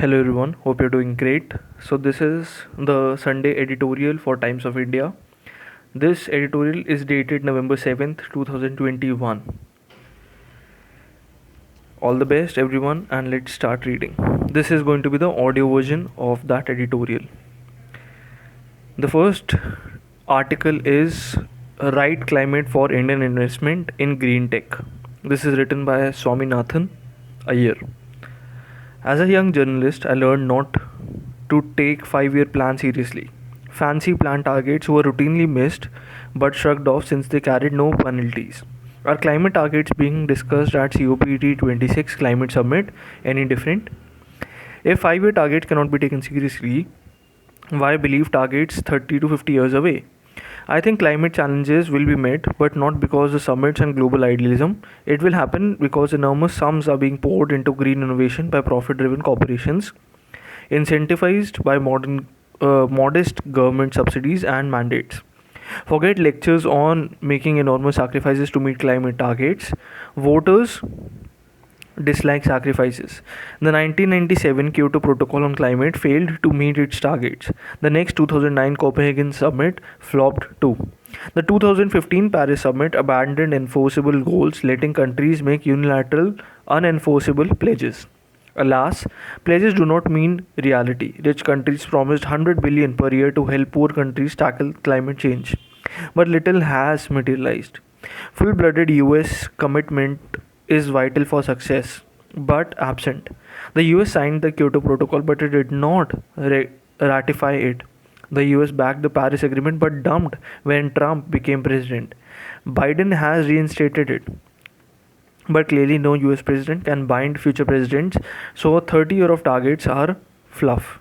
Hello everyone, hope you're doing great. So, this is the Sunday editorial for Times of India. This editorial is dated November 7th, 2021. All the best, everyone, and let's start reading. This is going to be the audio version of that editorial. The first article is Right Climate for Indian Investment in Green Tech. This is written by Swaminathan Iyer. As a young journalist, I learned not to take 5-year plans seriously. Fancy plan targets were routinely missed but shrugged off since they carried no penalties. Are climate targets being discussed at COP26 Climate Summit any different? If 5-year targets cannot be taken seriously, why believe targets 30 to 50 years away? I think climate challenges will be met, but not because of summits and global idealism. It will happen because enormous sums are being poured into green innovation by profit driven corporations, incentivized by modest government subsidies and mandates. Forget lectures on making enormous sacrifices to meet climate targets. Voters dislike sacrifices. The 1997 Kyoto Protocol on Climate failed to meet its targets. The next 2009 Copenhagen Summit flopped too. The 2015 Paris Summit abandoned enforceable goals, letting countries make unilateral, unenforceable pledges. Alas, pledges do not mean reality. Rich countries promised 100 billion per year to help poor countries tackle climate change, but little has materialized. Full-blooded US commitment is vital for success, but absent. The US signed the Kyoto Protocol, but it did not ratify it. The US backed the Paris Agreement but dumped when Trump became president. Biden has reinstated it. But clearly, no US president can bind future presidents, so a 30-year of targets are fluff.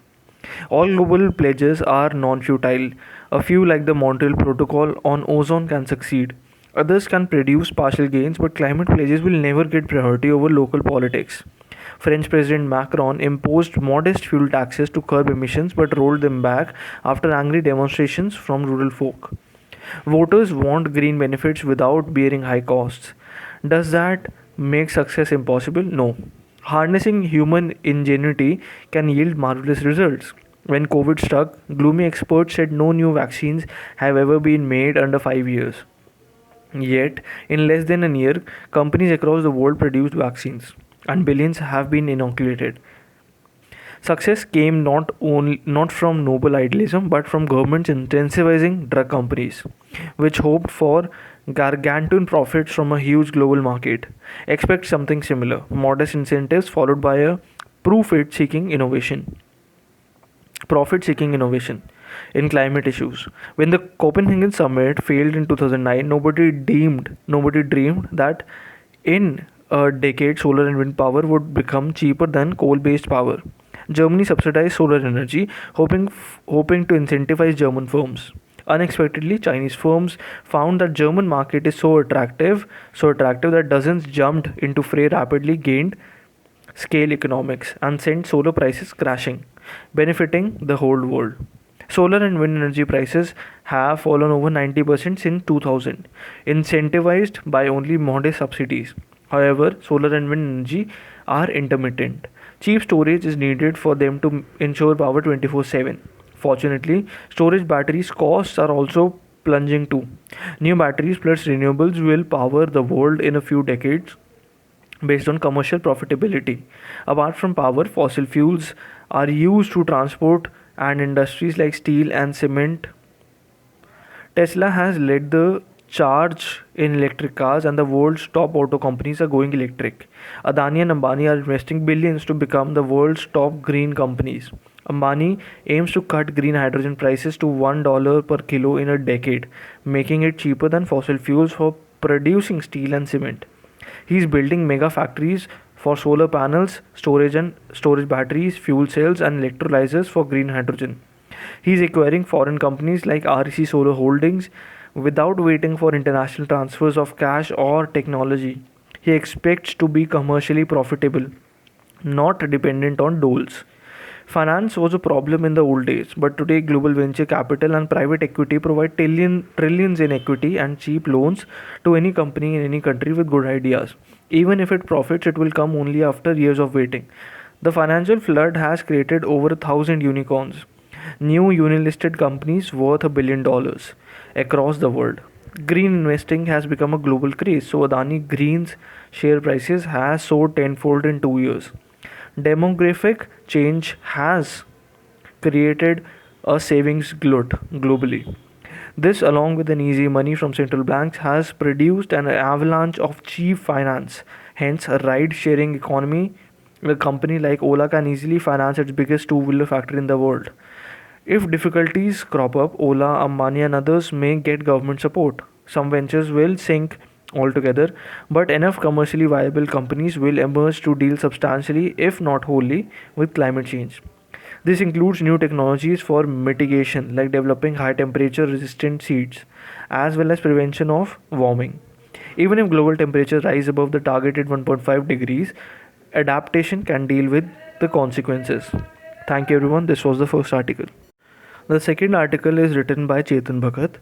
All global pledges are non futile. A few, like the Montreal Protocol on ozone, can succeed. Others can produce partial gains, but climate pledges will never get priority over local politics. French President Macron imposed modest fuel taxes to curb emissions but rolled them back after angry demonstrations from rural folk. Voters want green benefits without bearing high costs. Does that make success impossible? No. Harnessing human ingenuity can yield marvelous results. When COVID struck, gloomy experts said no new vaccines have ever been made under 5 years. Yet, in less than a year, companies across the world produced vaccines, and billions have been inoculated. Success came not from noble idealism, but from governments incentivizing drug companies, which hoped for gargantuan profits from a huge global market. Expect something similar: modest incentives followed by a profit-seeking innovation. Profit-seeking innovation in climate issues. When the Copenhagen summit failed in 2009, nobody dreamed that in a decade solar and wind power would become cheaper than coal-based power. Germany subsidized solar energy, hoping to incentivize German firms. Unexpectedly, Chinese firms found that German market is so attractive that dozens jumped into fray, rapidly gained scale economics, and sent solar prices crashing, benefiting the whole world. Solar and wind energy prices have fallen over 90% since 2000, incentivized by only modest subsidies. However, solar and wind energy are intermittent. Cheap storage is needed for them to ensure power 24/7. Fortunately, storage batteries costs are also plunging too. New batteries plus renewables will power the world in a few decades based on commercial profitability. Apart from power, fossil fuels are used to transport and industries like steel and cement. Tesla has led the charge in electric cars, and the world's top auto companies are going electric. Adani and Ambani are investing billions to become the world's top green companies. Ambani aims to cut green hydrogen prices to $1 per kilo in a decade, making it cheaper than fossil fuels for producing steel and cement. He is building mega factories for solar panels, storage batteries, fuel cells, and electrolyzers for green hydrogen. He is acquiring foreign companies like REC Solar Holdings without waiting for international transfers of cash or technology. He expects to be commercially profitable, not dependent on doles. Finance was a problem in the old days, but today global venture capital and private equity provide trillions in equity and cheap loans to any company in any country with good ideas. Even if it profits, it will come only after years of waiting. The financial flood has created over 1,000 unicorns, new unilisted companies worth $1 billion across the world. Green investing has become a global craze, so Adani Green's share prices has soared tenfold in 2 years. Demographic change has created a savings glut globally. This, along with an easy money from central banks, has produced an avalanche of cheap finance. Hence, a ride sharing economy, a company like Ola can easily finance its biggest two wheeler factory in the world. If difficulties crop up, Ola, Ambani, and others may get government support. Some ventures will sink altogether, but enough commercially viable companies will emerge to deal substantially, if not wholly, with climate change. This includes new technologies for mitigation, like developing high temperature resistant seeds, as well as prevention of warming. Even if global temperatures rise above the targeted 1.5 degrees, adaptation can deal with the consequences. Thank you, everyone. This was the first article. The second article is written by Chetan Bhagat.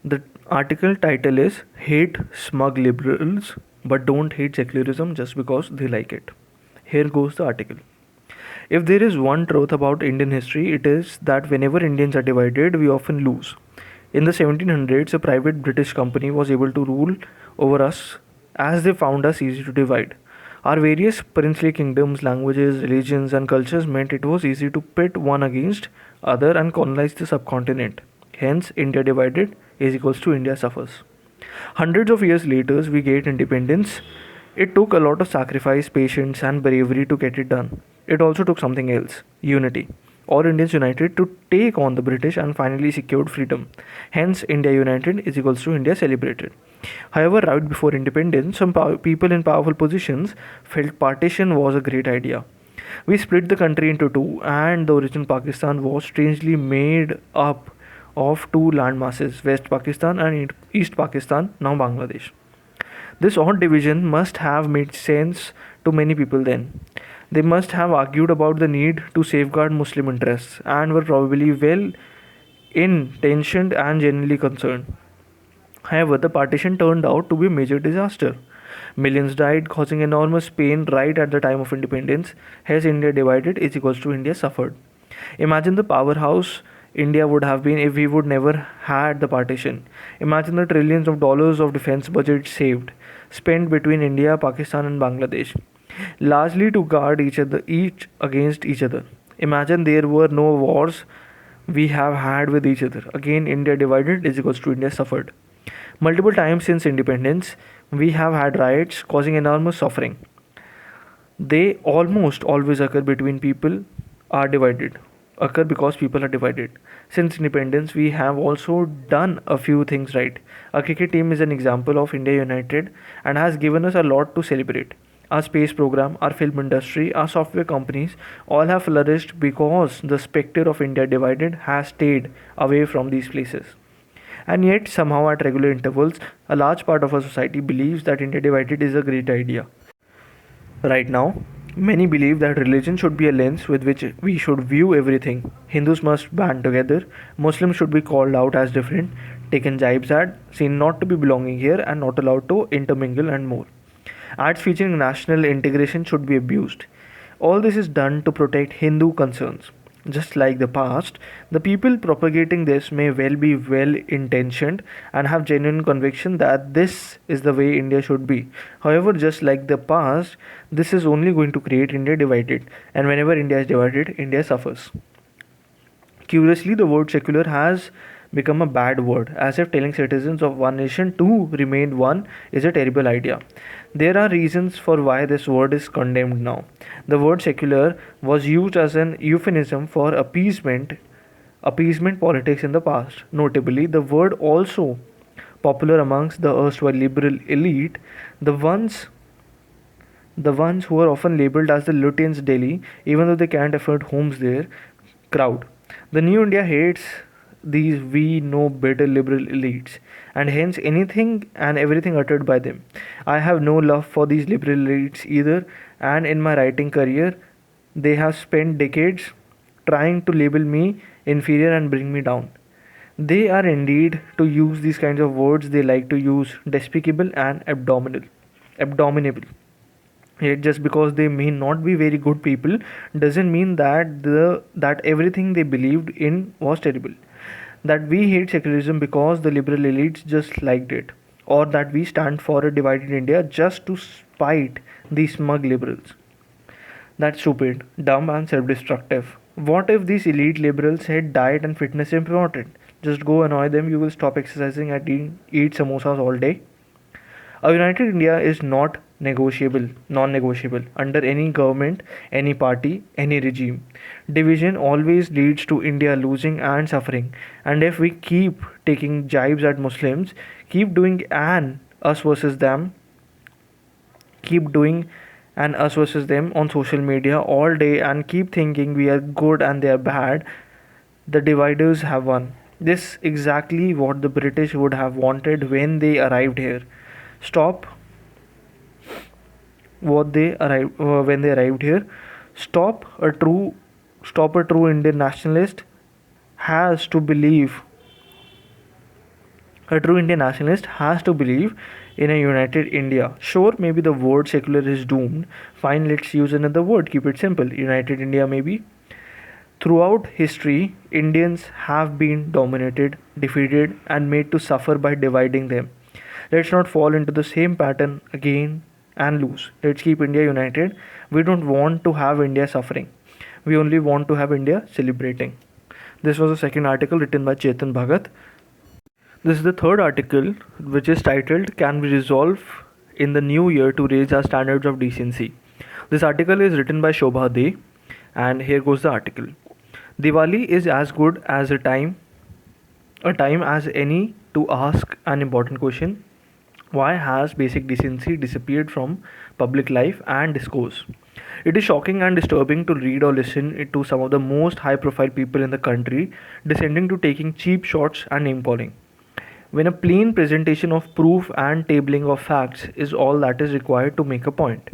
The article title is Hate Smug Liberals but Don't Hate Secularism Just Because They Like It. Here goes the article. If there is one truth about Indian history, it is that whenever Indians are divided, we often lose. In the 1700s, a private British company was able to rule over us as they found us easy to divide. Our various princely kingdoms, languages, religions, and cultures meant it was easy to pit one against other and colonize the subcontinent. Hence, India divided is equals to India suffers. Hundreds of years later, we get independence. It took a lot of sacrifice, patience, and bravery to get it done. It also took something else, unity. All Indians united to take on the British and finally secured freedom. Hence, India united is equals to India celebrated. However, right before independence, some people in powerful positions felt partition was a great idea. We split the country into two, and the original Pakistan was strangely made up of two land masses, West Pakistan and East Pakistan, now Bangladesh. This odd division must have made sense to many people then. They must have argued about the need to safeguard Muslim interests and were probably well intentioned and genuinely concerned. However, the partition turned out to be a major disaster. Millions died, causing enormous pain right at the time of independence. Hence, India divided is equals to India suffered. Imagine the powerhouse India would have been if we would never had the partition. Imagine the trillions of dollars of defense budget saved, spent between India, Pakistan, and Bangladesh, largely to guard each against each other. Imagine there were no wars we have had with each other. Again, India divided is equals to India suffered. Multiple times since independence, we have had riots causing enormous suffering. They almost always occur between people are divided. Occur because people are divided. Since independence, we have also done a few things right. Our cricket team is an example of India United and has given us a lot to celebrate. Our space program, our film industry, our software companies all have flourished because the spectre of India divided has stayed away from these places. And yet, somehow, at regular intervals, a large part of our society believes that India divided is a great idea. Right now, many believe that religion should be a lens with which we should view everything. Hindus must band together, Muslims should be called out as different, taken jibes at, seen not to be belonging here, and not allowed to intermingle and more. Ads featuring national integration should be abused. All this is done to protect Hindu concerns. Just like the past, the people propagating this may well be well intentioned and have genuine conviction that this is the way India should be. However, just like the past, this is only going to create India divided, and whenever India is divided, India suffers. Curiously, the word secular has become a bad word, as if telling citizens of one nation to remain one is a terrible idea. There are reasons for why this word is condemned now. The word secular was used as an euphemism for appeasement politics in the past. Notably, the word also popular amongst the erstwhile liberal elite, the ones who are often labeled as the Lutyens Delhi, even though they can't afford homes there, crowd. The new India hates these we know better liberal elites, and hence anything and everything uttered by them. I have no love for these liberal elites either, and in my writing career, they have spent decades trying to label me inferior and bring me down. They are indeed, to use these kinds of words they like to use, despicable and abominable. Yet just because they may not be very good people doesn't mean that everything they believed in was terrible. That we hate secularism because the liberal elites just liked it, or that we stand for a divided India just to spite the smug liberals. That's stupid, dumb, and self destructive. What if these elite liberals said diet and fitness is important? Just go annoy them, you will stop exercising and eat samosas all day. A united India is not negotiable, non negotiable, under any government, any party, any regime. Division always leads to India losing and suffering. And if we keep taking jibes at Muslims, keep doing an us versus them, keep doing an us versus them on social media all day, and keep thinking we are good and they are bad, the dividers have won. This exactly what the British would have wanted when they arrived here. Stop what they arrived when they arrived here. Stop a true stop a true Indian nationalist has to believe a true Indian nationalist has to believe in a united India. Sure, maybe the word secular is doomed. Fine, let's use another word. Keep it simple. United India, maybe. Throughout history, Indians have been dominated, defeated, and made to suffer by dividing them. Let's not fall into the same pattern again and lose. Let's keep India united. We don't want to have India suffering. We only want to have India celebrating. This was the second article written by Chetan Bhagat. This is the third article, which is titled Can We Resolve in the New Year to Raise Our Standards of Decency? This article is written by Shobha De, and here goes the article. Diwali is as good as a time as any to ask an important question. Why has basic decency disappeared from public life and discourse? It is shocking and disturbing to read or listen to some of the most high profile people in the country descending to taking cheap shots and name calling, when a plain presentation of proof and tabling of facts is all that is required to make a point.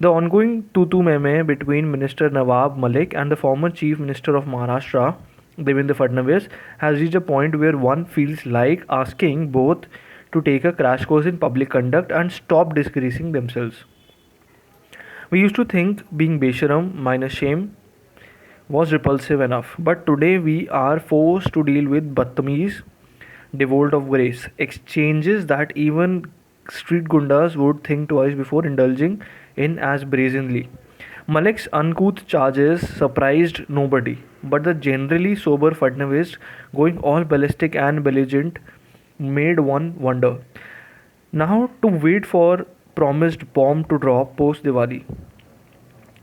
The ongoing tutu meme between Minister Nawab Malik and the former Chief Minister of Maharashtra, Devendra Fadnavis, has reached a point where one feels like asking both to take a crash course in public conduct and stop disgracing themselves. We used to think being Besharam minus shame was repulsive enough, but today we are forced to deal with Battamis, devoid of grace, exchanges that even street gundas would think twice before indulging in as brazenly. Malik's uncouth charges surprised nobody, but the generally sober Fadnavis going all ballistic and belligerent made one wonder. Now to wait for promised bomb to drop post Diwali.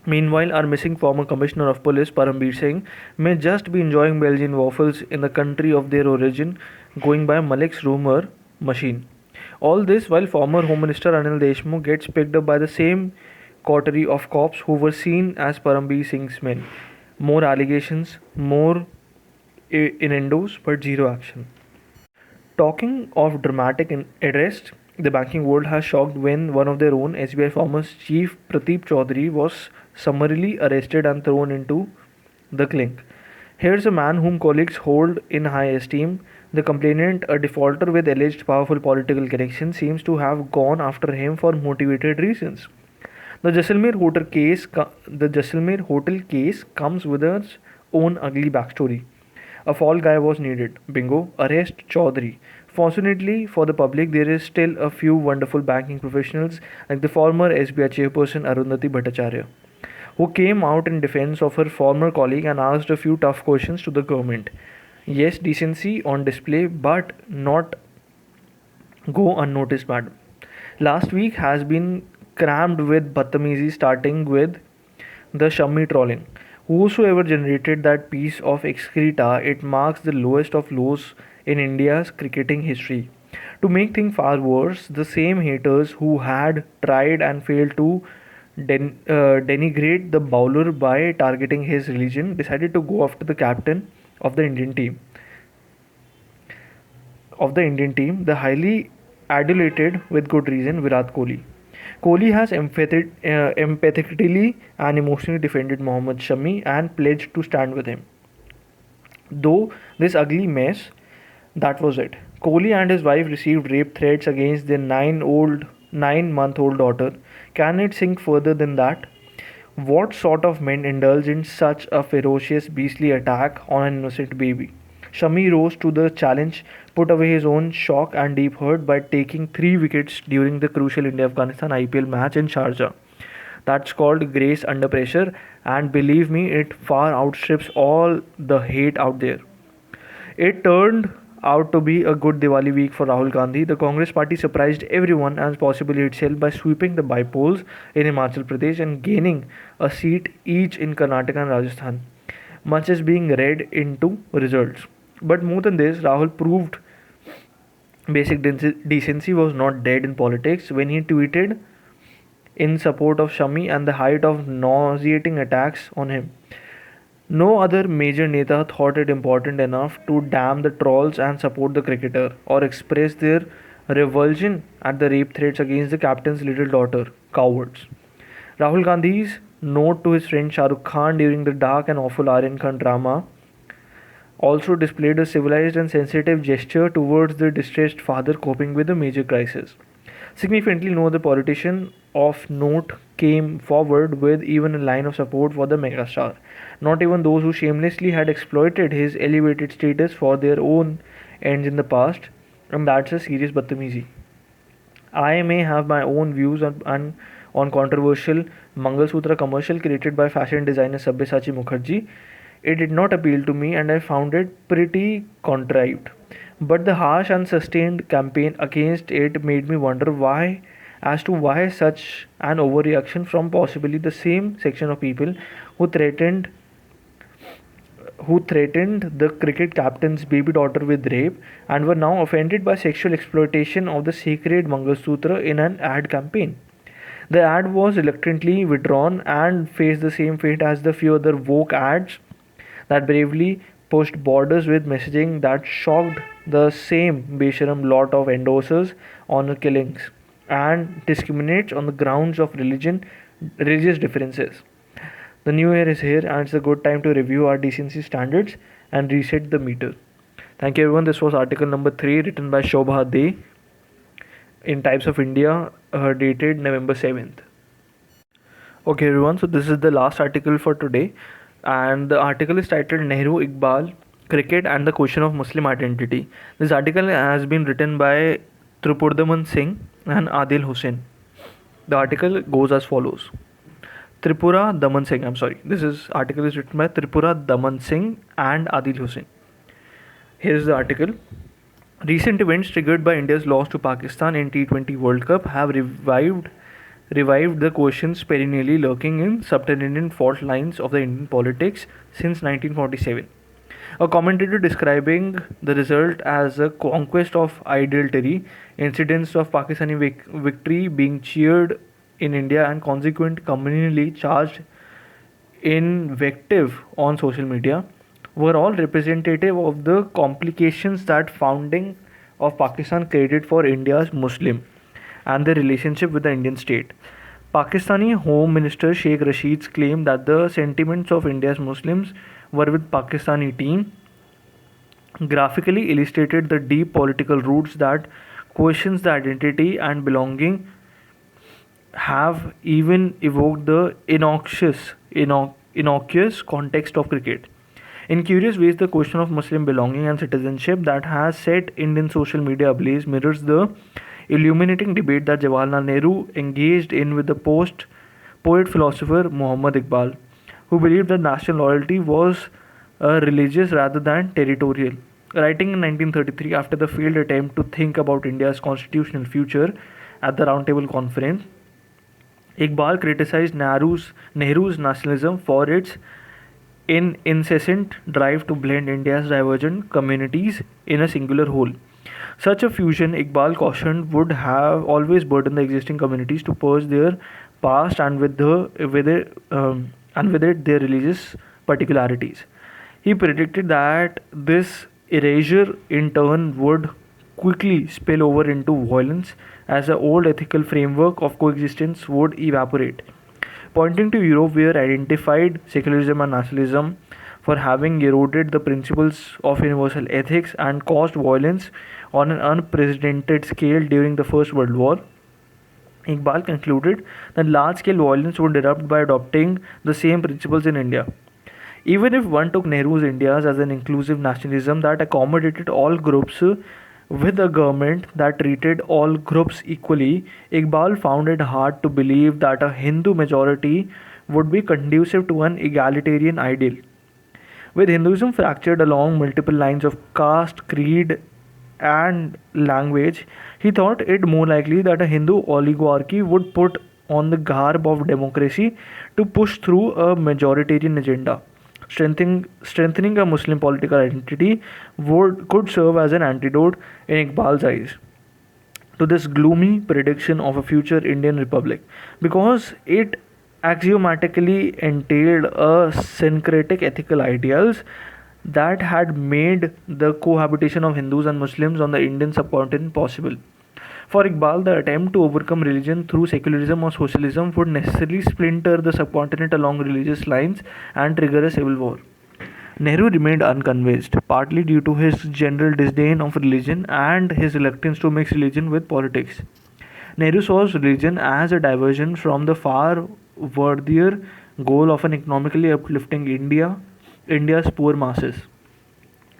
Meanwhile, our missing former Commissioner of Police Parambir Singh may just be enjoying Belgian waffles in the country of their origin, going by Malik's rumor machine. All this while former Home Minister Anil Deshmukh gets picked up by the same coterie of cops who were seen as Parambir Singh's men. More allegations, more innuendos, but zero action. Talking of dramatic arrest, the banking world has shocked when one of their own, SBI former chief Pradeep Chaudhary, was summarily arrested and thrown into the clink. Here's a man whom colleagues hold in high esteem. The complainant, a defaulter with alleged powerful political connections, seems to have gone after him for motivated reasons. The Jaisalmer Hotel case comes with its own ugly backstory. A fall guy was needed. Bingo. Arrest Chaudhary. Fortunately for the public, there is still a few wonderful banking professionals like the former SBI chairperson Arundhati Bhattacharya, who came out in defense of her former colleague and asked a few tough questions to the government. Yes, decency on display, but not go unnoticed, madam. Last week has been crammed with Battamizi, starting with the Shammi trolling. Whosoever generated that piece of excreta, it marks the lowest of lows in India's cricketing history. To make things far worse, the same haters who had tried and failed to denigrate the bowler by targeting his religion decided to go after the captain of the Indian team. The highly adulated, with good reason, Virat Kohli. Kohli has empathetically and emotionally defended Mohammad Shami and pledged to stand with him. Though this ugly mess, that was it. Kohli and his wife received rape threats against their 9-old 9-month-old daughter. Can it sink further than that? What sort of men indulge in such a ferocious, beastly attack on an innocent baby? Shami rose to the challenge, put away his own shock and deep hurt by taking 3 wickets during the crucial India Afghanistan IPL match in Sharjah. That's called grace under pressure, and believe me, it far outstrips all the hate out there. It turned out to be a good Diwali week for Rahul Gandhi. The Congress party surprised everyone and possibly itself by sweeping the bypolls in Himachal Pradesh and gaining a seat each in Karnataka and Rajasthan. Much is being read into results. But more than this, Rahul proved basic decency was not dead in politics when he tweeted in support of Shami and the height of nauseating attacks on him. No other major Neta thought it important enough to damn the trolls and support the cricketer or express their revulsion at the rape threats against the captain's little daughter. Cowards. Rahul Gandhi's note to his friend Shah Rukh Khan during the dark and awful Aryan Khan drama also displayed a civilized and sensitive gesture towards the distressed father coping with a major crisis. Significantly, no other politician of note came forward with even a line of support for the megastar. Not even those who shamelessly had exploited his elevated status for their own ends in the past, and that's a serious batamizi. I may have my own views on controversial Mangal Sutra commercial created by fashion designer Sabyasachi Mukherjee. It did not appeal to me and I found it pretty contrived. But the harsh and sustained campaign against it made me wonder why such an overreaction from possibly the same section of people who threatened the cricket captain's baby daughter with rape and were now offended by sexual exploitation of the sacred Mangalsutra in an ad campaign. The ad was reluctantly withdrawn and faced the same fate as the few other woke ads that bravely pushed borders with messaging that shocked the same Besharam lot of endorsers honor killings and discriminates on the grounds of religious differences. The new year is here and it's a good time to review our decency standards and reset the meter. Thank you everyone. This was article number 3 written by Shobha De in Types of India, dated November 7th. Okay everyone, so this is the last article for today, and the article is titled Nehru Iqbal Cricket and the Question of Muslim Identity. This article has been written by Tripurdaman Singh and Adil Hussain. The article goes as follows. This article is written by Tripura Daman Singh and Adil Hussain. Here is the article. Recent events triggered by India's loss to Pakistan in T20 World Cup have revived the questions perennially lurking in subterranean fault lines of the Indian politics since 1947. A commentator describing the result as a conquest of idolatry, incidents of Pakistani victory being cheered in India and consequent communally charged invective on social media were all representative of the complications that founding of Pakistan created for India's Muslim and their relationship with the Indian state. Pakistani Home Minister Sheikh Rashid's claim that the sentiments of India's Muslims were with Pakistani team graphically illustrated the deep political roots that questions the identity and belonging have even evoked the innocuous context of cricket. In curious ways, the question of Muslim belonging and citizenship that has set Indian social media ablaze mirrors the illuminating debate that Jawaharlal Nehru engaged in with the poet philosopher Muhammad Iqbal, who believed that national loyalty was religious rather than territorial. Writing in 1933 after the failed attempt to think about India's constitutional future at the Roundtable Conference, Iqbal criticized Nehru's nationalism for its incessant drive to blend India's divergent communities in a singular whole. Such a fusion, Iqbal cautioned, would have always burdened the existing communities to purge their past and with it their religious particularities. He predicted that this erasure in turn would quickly spill over into violence as the old ethical framework of coexistence would evaporate. Pointing to Europe, where identified secularism and nationalism for having eroded the principles of universal ethics and caused violence on an unprecedented scale during the First World War, Iqbal concluded that large scale violence would erupt by adopting the same principles in India. Even if one took Nehru's India's as an inclusive nationalism that accommodated all groups with a government that treated all groups equally, Iqbal found it hard to believe that a Hindu majority would be conducive to an egalitarian ideal. With Hinduism fractured along multiple lines of caste, creed, and language, he thought it more likely that a Hindu oligarchy would put on the garb of democracy to push through a majoritarian agenda. Strengthening a Muslim political identity could serve as an antidote in Iqbal's eyes to this gloomy prediction of a future Indian republic, because it axiomatically entailed a syncretic ethical ideals that had made the cohabitation of Hindus and Muslims on the Indian subcontinent possible. For Iqbal, the attempt to overcome religion through secularism or socialism would necessarily splinter the subcontinent along religious lines and trigger a civil war. Nehru remained unconvinced, partly due to his general disdain of religion and his reluctance to mix religion with politics. Nehru saw religion as a diversion from the far worthier goal of an economically uplifting India's poor masses.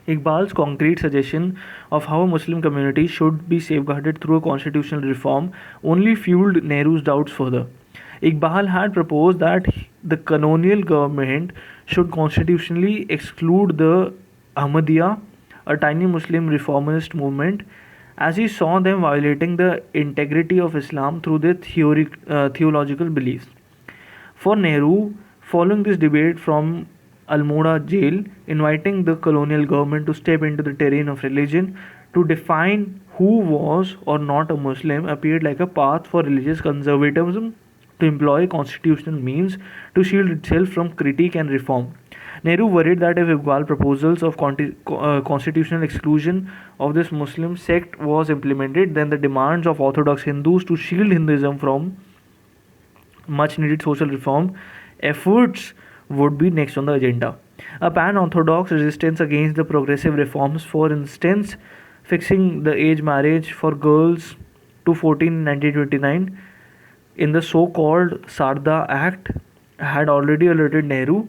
Iqbal's concrete suggestion of how a Muslim community should be safeguarded through a constitutional reform only fueled Nehru's doubts further. Iqbal had proposed that the colonial government should constitutionally exclude the Ahmadiyya, a tiny Muslim reformist movement, as he saw them violating the integrity of Islam through their theological beliefs. For Nehru, following this debate from Almora jail, inviting the colonial government to step into the terrain of religion to define who was or not a Muslim appeared like a path for religious conservatism to employ constitutional means to shield itself from critique and reform. Nehru worried that if Iqbal's proposals of constitutional exclusion of this Muslim sect was implemented, then the demands of Orthodox Hindus to shield Hinduism from much needed social reform efforts would be next on the agenda. A pan orthodox resistance against the progressive reforms, for instance, fixing the age marriage for girls to 14 in 1929 in the so called Sarda Act, had already alerted Nehru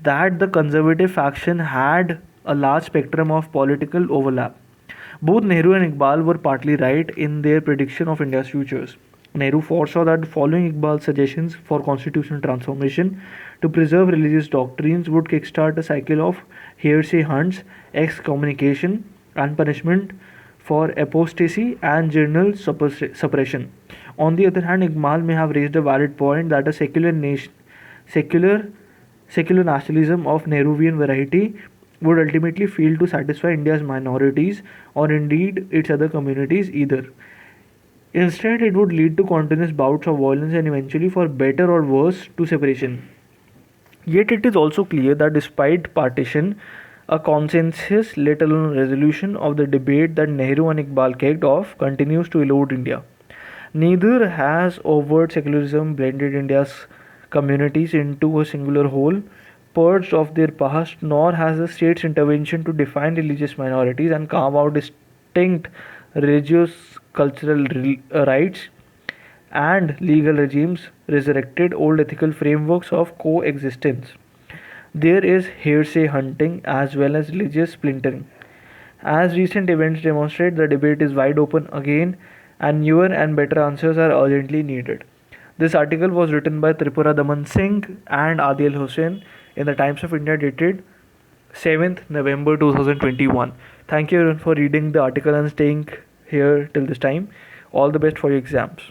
that the conservative faction had a large spectrum of political overlap. Both Nehru and Iqbal were partly right in their prediction of India's futures. Nehru foresaw that following Iqbal's suggestions for constitutional transformation to preserve religious doctrines would kickstart a cycle of hearsay hunts, excommunication, and punishment for apostasy and general suppression. On the other hand, Iqbal may have raised a valid point that a secular, secular nationalism of Nehruvian variety would ultimately fail to satisfy India's minorities or indeed its other communities either. Instead, it would lead to continuous bouts of violence and eventually, for better or worse, to separation. Yet, it is also clear that despite partition, a consensus, let alone a resolution, of the debate that Nehru and Iqbal kicked off continues to elude India. Neither has overt secularism blended India's communities into a singular whole, purged of their past, nor has the state's intervention to define religious minorities and carve out distinct religious cultural rights and legal regimes resurrected old ethical frameworks of coexistence. There is hearsay hunting as well as religious splintering. As recent events demonstrate, the debate is wide open again, and newer and better answers are urgently needed. This article was written by Tripura Daman Singh and Adil Hussain in the Times of India dated 7th November 2021. Thank you everyone for reading the article and staying here till this time. All the best for your exams.